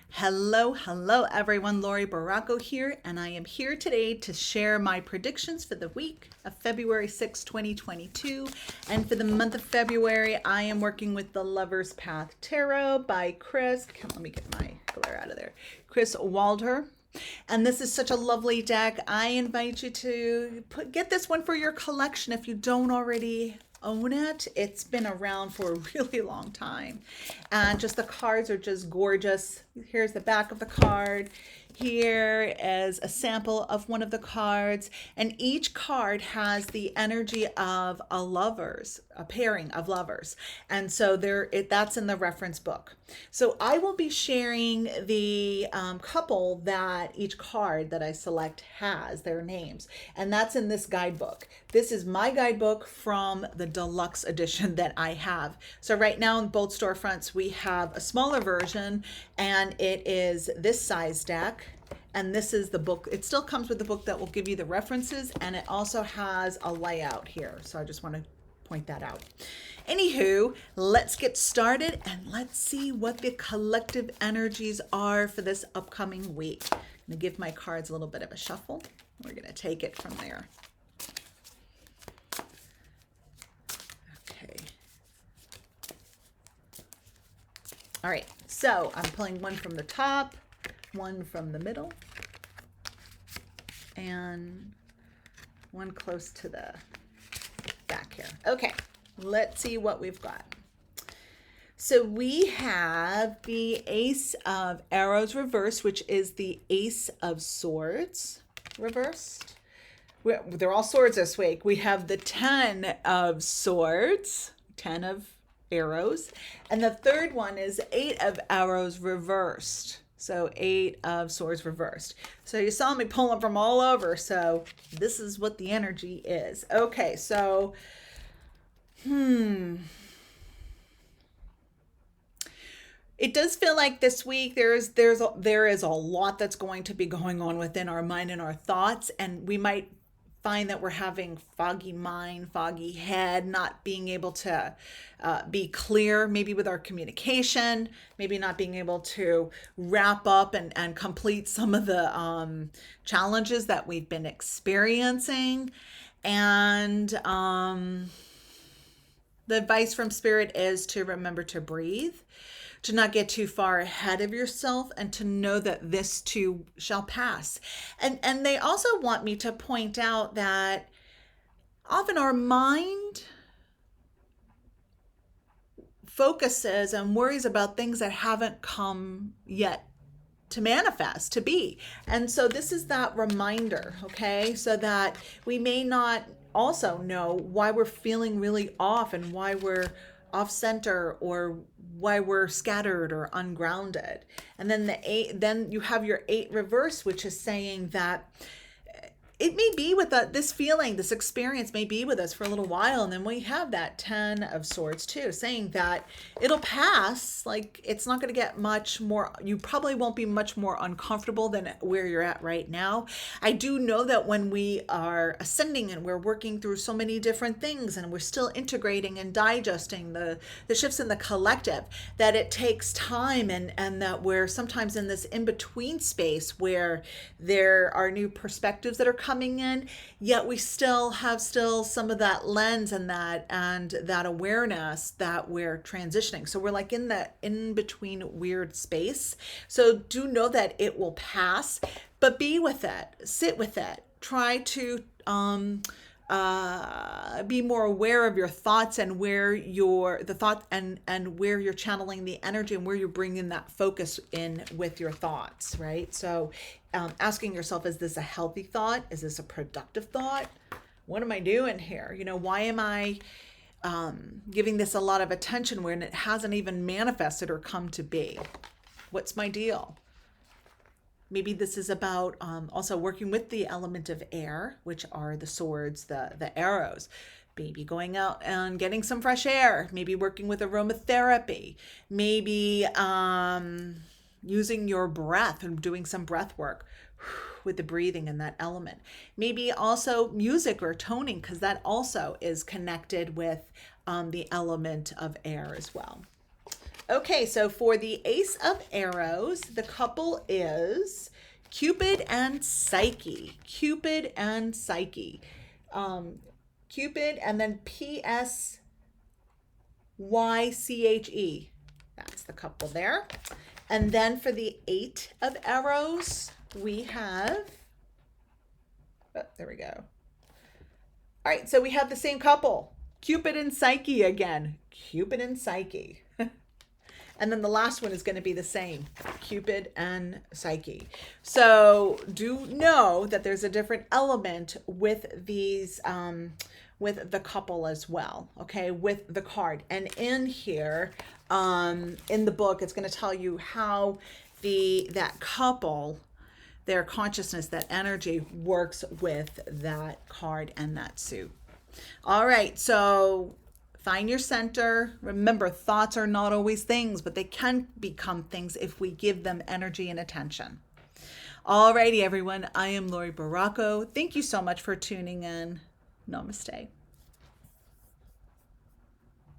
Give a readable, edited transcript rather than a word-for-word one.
Hello everyone. Laurie Barraco here, and I am here today to share my predictions for the week of February 6, 2022. And for the month of February, I am working with the Lover's Path Tarot by Chris. Let me get my glare out of there. Chris Walder. And this is such a lovely deck. I invite you to get this one for your collection if you don't already own it. It's been around for a really long time. And just the cards are just gorgeous. Here's the back of the card. Here is a sample of one of the cards, and each card has the energy of a pairing of lovers. And so that's in the reference book. So I will be sharing the couple that each card that I select has their names, and that's in this guidebook. This is my guidebook from the deluxe edition that I have. So right now in both storefronts, we have a smaller version, and it is this size deck. And this is the book. It still comes with the book that will give you the references, and it also has a layout here. So I just want to point that out. Anywho, let's get started and let's see what the collective energies are for this upcoming week. I'm going to give my cards a little bit of a shuffle. We're going to take it from there. Okay. All right, so I'm pulling one from the top, one from the middle, and one close to the back here. Okay, let's see what we've got. So we have the Ace of Arrows reversed, which is the Ace of Swords reversed. They're all swords this week. We have the 10 of Swords, 10 of arrows, and the third one is 8 of Arrows reversed. So 8 of Swords reversed. So you saw me pulling from all over. So this is what the energy is. Okay, so it does feel like this week there is a lot that's going to be going on within our mind and our thoughts, and we might find that we're having foggy mind, foggy head, not being able to be clear, maybe with our communication, maybe not being able to wrap up and complete some of the challenges that we've been experiencing. And the advice from Spirit is to remember to breathe, to not get too far ahead of yourself, and to know that this too shall pass. And they also want me to point out that often our mind focuses and worries about things that haven't come yet to manifest, to be. And so this is that reminder, okay? So that we may not also know why we're feeling really off and why we're off center or why we're scattered or ungrounded. And then then you have your 8 reverse, which is saying that it may be with this feeling, this experience may be with us for a little while. And then we have that 10 of Swords too, saying that it'll pass. Like, it's not going to get much more, you probably won't be much more uncomfortable than where you're at right now. I do know that when we are ascending and we're working through so many different things and we're still integrating and digesting the shifts in the collective, that it takes time, and that we're sometimes in this in-between space where there are new perspectives that are coming in, yet we still have some of that lens and that awareness that we're transitioning. So we're like in that in-between weird space. So do know that it will pass, but be with it, sit with it, try to be more aware of your thoughts and where and where you're channeling the energy and where you're bringing that focus in with your thoughts, right? So asking yourself, is this a healthy thought? Is this a productive thought? What am I doing here? Why am I giving this a lot of attention when it hasn't even manifested or come to be? What's my deal? Maybe this is about also working with the element of air, which are the swords, the arrows. Maybe going out and getting some fresh air. Maybe working with aromatherapy. Maybe using your breath and doing some breath work with the breathing and that element. Maybe also music or toning, because that also is connected with the element of air as well. Okay, so for the Ace of Arrows, the couple is Cupid and Psyche. Cupid and Psyche. Cupid and then Psyche. That's the couple there. And then for the Eight of Arrows, we have, oh, there we go. All right, so we have the same couple, Cupid and Psyche again. Cupid and Psyche. And then the last one is going to be the same, Cupid and Psyche. So do know that there's a different element with these, with the couple as well, okay, with the card. And in here, in the book, it's going to tell you how that couple, their consciousness, that energy works with that card and that suit. All right, so find your center. Remember, thoughts are not always things, but they can become things if we give them energy and attention. All righty, everyone. I am Laurie Barraco. Thank you so much for tuning in. Namaste.